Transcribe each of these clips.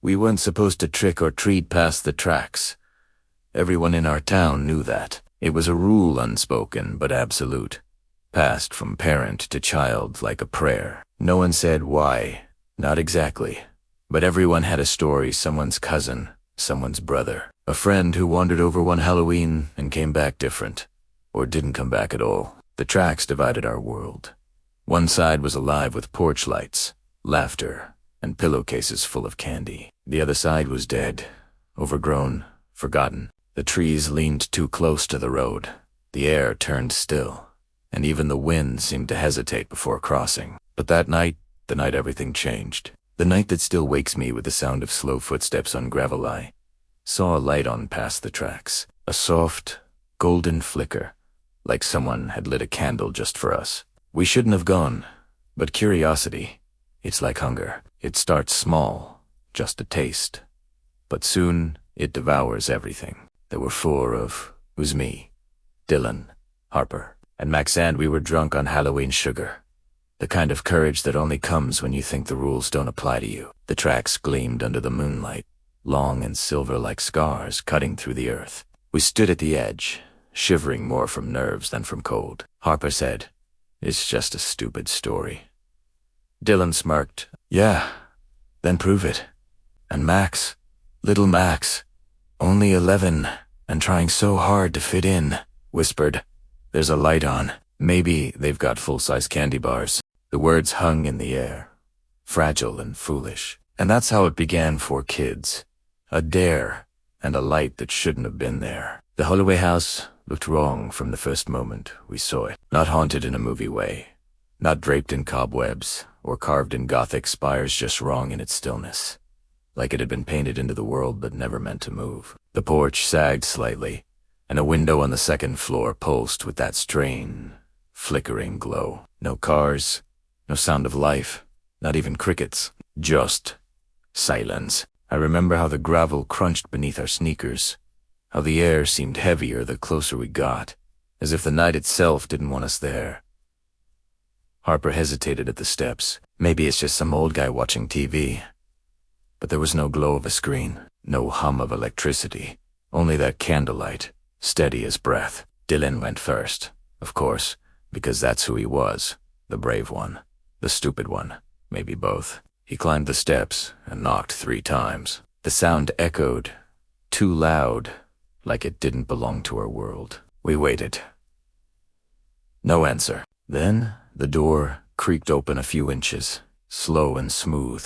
We weren't supposed to trick or treat past the tracks. Everyone in our town knew that. It was a rule unspoken but absolute, passed from parent to child like a prayer. No one said why, not exactly, but everyone had a story, someone's cousin, someone's brother, a friend who wandered over one Halloween and came back different, or didn't come back at all. The tracks divided our world. One side was alive with porch lights, laughter, and pillowcases full of candy. The other side was dead, overgrown, forgotten. The trees leaned too close to the road. The air turned still, and even the wind seemed to hesitate before crossing. But that night, the night everything changed. The night that still wakes me with the sound of slow footsteps on gravel, saw a light on past the tracks. A soft, golden flicker, like someone had lit a candle just for us. We shouldn't have gone, but curiosity, it's like hunger. It starts small, just a taste. But soon, it devours everything. There were four of, who's me, Dylan, Harper, and Max, and we were drunk on Halloween sugar. The kind of courage that only comes when you think the rules don't apply to you. The tracks gleamed under the moonlight, long and silver like scars cutting through the earth. We stood at the edge, shivering more from nerves than from cold. Harper said, "It's just a stupid story." Dylan smirked, "Yeah, then prove it." And Max, little Max, only 11 and trying so hard to fit in, whispered, "There's a light on. Maybe they've got full-size candy bars." The words hung in the air, fragile and foolish. And that's how it began for kids. A dare and a light that shouldn't have been there. The Holloway house looked wrong from the first moment we saw it. Not haunted in a movie way. Not draped in cobwebs or carved in Gothic spires, just wrong in its stillness. Like it had been painted into the world but never meant to move. The porch sagged slightly, and a window on the second floor pulsed with that strange, flickering glow. No cars, no sound of life, not even crickets. Just silence. I remember how the gravel crunched beneath our sneakers, how the air seemed heavier the closer we got, as if the night itself didn't want us there. Harper hesitated at the steps. Maybe it's just some old guy watching TV. But there was no glow of a screen, no hum of electricity, only that candlelight, steady as breath. Dylan went first, of course, because that's who he was, the brave one, the stupid one, maybe both. He climbed the steps and knocked 3 times. The sound echoed, too loud, like it didn't belong to our world. We waited. No answer. Then the door creaked open a few inches, slow and smooth,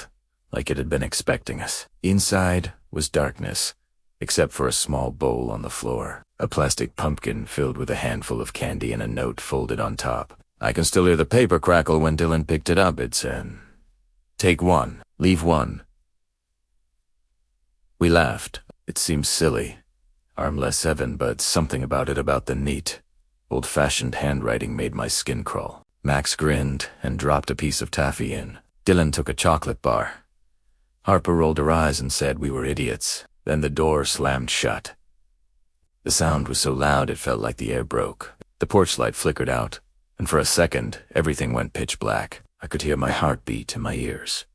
like it had been expecting us. Inside was darkness, except for a small bowl on the floor, a plastic pumpkin filled with a handful of candy and a note folded on top. I can still hear the paper crackle when Dylan picked it up. It said, "Take 1, leave 1." We laughed. It seemed silly, armless 7, but something about it, about the neat, old-fashioned handwriting made my skin crawl. Max grinned and dropped a piece of taffy in. Dylan took a chocolate bar. Harper rolled her eyes and said we were idiots. Then the door slammed shut. The sound was so loud it felt like the air broke. The porch light flickered out, and for a second, everything went pitch black. I could hear my heartbeat in my ears.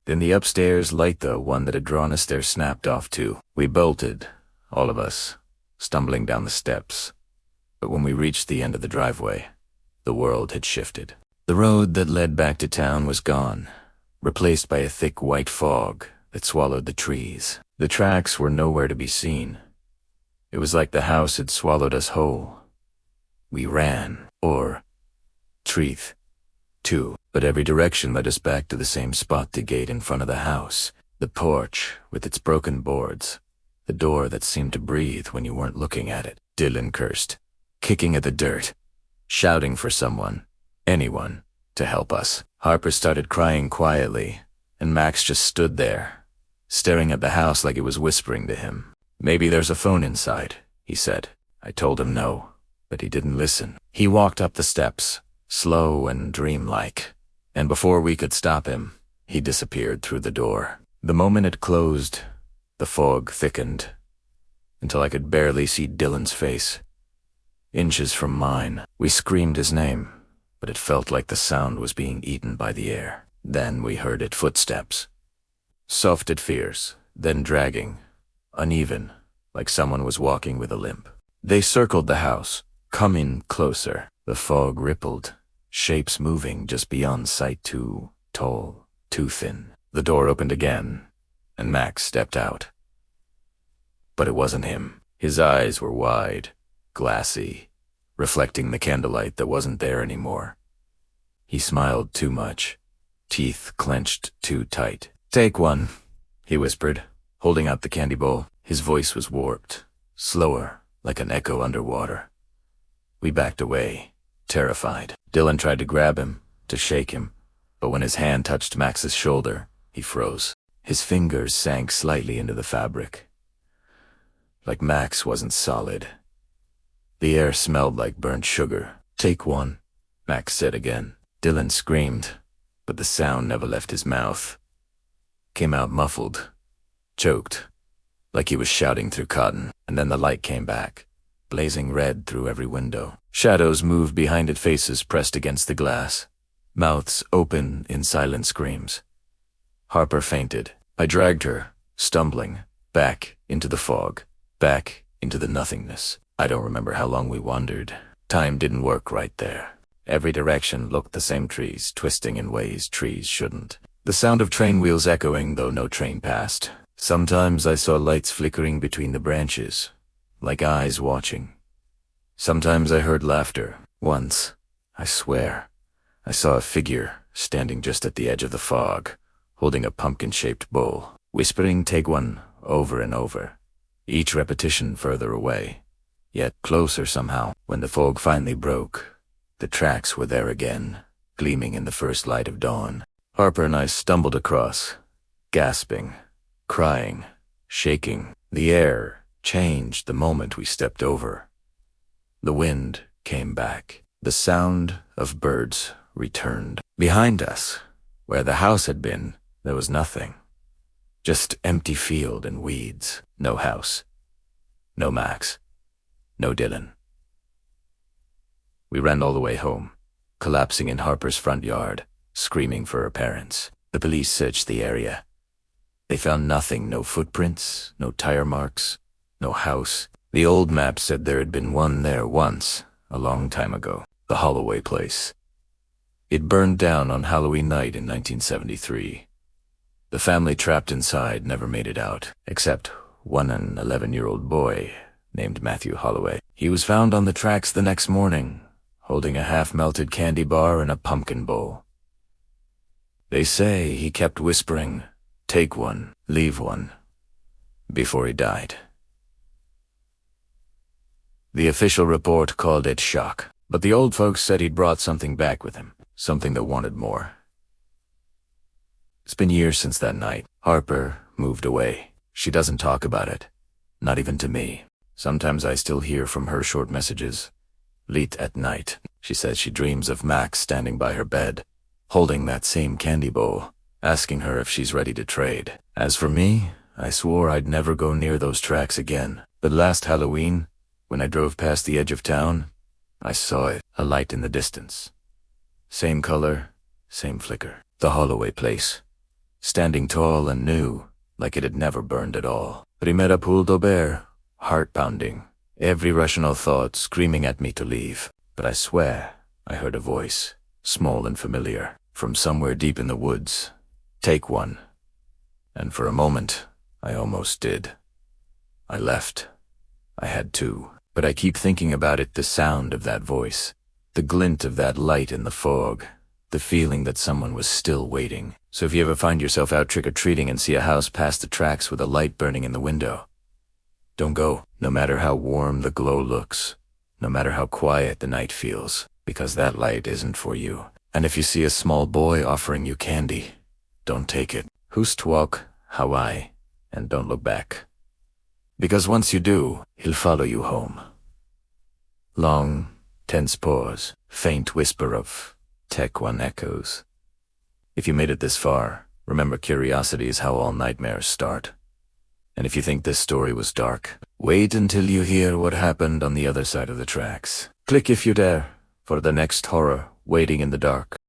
Then the upstairs light, the one that had drawn us there, snapped off too. We bolted, all of us, stumbling down the steps. But when we reached the end of the driveway, the world had shifted. The road that led back to town was gone, replaced by a thick white fog that swallowed the trees. The tracks were nowhere to be seen. It was like the house had swallowed us whole. We ran, or treeth, too, but every direction led us back to the same spot, the gate in front of the house, the porch with its broken boards, the door that seemed to breathe when you weren't looking at it. Dylan cursed, kicking at the dirt, shouting for someone, anyone, to help us. Harper started crying quietly, and Max just stood there, staring at the house like it was whispering to him. "Maybe there's a phone inside," he said. I told him no, but he didn't listen. He walked up the steps, slow and dreamlike, and before we could stop him, he disappeared through the door. The moment it closed, the fog thickened, until I could barely see Dylan's face. Inches from mine, we screamed his name, but it felt like the sound was being eaten by the air. Then we heard it, footsteps. Soft at fierce, then dragging, uneven, like someone was walking with a limp. They circled the house, coming closer. The fog rippled, shapes moving just beyond sight, too tall, too thin. The door opened again, and Max stepped out. But it wasn't him. His eyes were wide, glassy, reflecting the candlelight that wasn't there anymore. He smiled too much, teeth clenched too tight. "Take one," he whispered, holding out the candy bowl. His voice was warped, slower, like an echo underwater. We backed away, terrified. Dylan tried to grab him, to shake him, but when his hand touched Max's shoulder, he froze. His fingers sank slightly into the fabric. Like Max wasn't solid. The air smelled like burnt sugar. "Take one," Max said again. Dylan screamed, but the sound never left his mouth. Came out muffled, choked, like he was shouting through cotton. And then the light came back, blazing red through every window. Shadows moved behind it, faces pressed against the glass, mouths open in silent screams. Harper fainted. I dragged her, stumbling, back into the fog, back into the nothingness. I don't remember how long we wandered. Time didn't work right there. Every direction looked the same, trees twisting in ways trees shouldn't. The sound of train wheels echoing, though no train passed. Sometimes I saw lights flickering between the branches, like eyes watching. Sometimes I heard laughter. Once, I swear, I saw a figure standing just at the edge of the fog, holding a pumpkin-shaped bowl, whispering "take one" over and over, each repetition further away, yet closer somehow. When the fog finally broke, the tracks were there again, gleaming in the first light of dawn. Harper and I stumbled across, gasping, crying, shaking. The air changed the moment we stepped over. The wind came back. The sound of birds returned. Behind us, where the house had been, there was nothing. Just empty field and weeds. No house. No Max. No Dylan. We ran all the way home, collapsing in Harper's front yard, screaming for her parents. The police searched the area. They found nothing, no footprints, no tire marks, no house. The old map said there had been one there once, a long time ago, the Holloway place. It burned down on Halloween night in 1973. The family trapped inside never made it out, except an 11-year-old boy named Matthew Holloway. He was found on the tracks the next morning, holding a half-melted candy bar and a pumpkin bowl. They say he kept whispering, "Take one, leave one," before he died. The official report called it shock, but the old folks said he'd brought something back with him, something that wanted more. It's been years since that night. Harper moved away. She doesn't talk about it, not even to me. Sometimes I still hear from her short messages. Late at night, she says she dreams of Max standing by her bed, holding that same candy bowl, asking her if she's ready to trade. As for me, I swore I'd never go near those tracks again. But last Halloween, when I drove past the edge of town, I saw it, a light in the distance. Same color, same flicker. The Holloway place, standing tall and new, like it had never burned at all. Primera Poule d'Aubert, heart-pounding, every rational thought screaming at me to leave. But I swear I heard a voice, small and familiar, from somewhere deep in the woods. "Take one." And for a moment, I almost did. I left. I had to. But I keep thinking about it, the sound of that voice, the glint of that light in the fog, the feeling that someone was still waiting. So if you ever find yourself out trick-or-treating and see a house past the tracks with a light burning in the window, don't go, no matter how warm the glow looks, no matter how quiet the night feels, because that light isn't for you. And if you see a small boy offering you candy, don't take it. Hust walk, Hawaii, and don't look back. Because once you do, he'll follow you home. Long, tense pause, faint whisper of "Take one" echoes. If you made it this far, remember curiosity is how all nightmares start. And if you think this story was dark, wait until you hear what happened on the other side of the tracks. Click if you dare for the next horror waiting in the dark.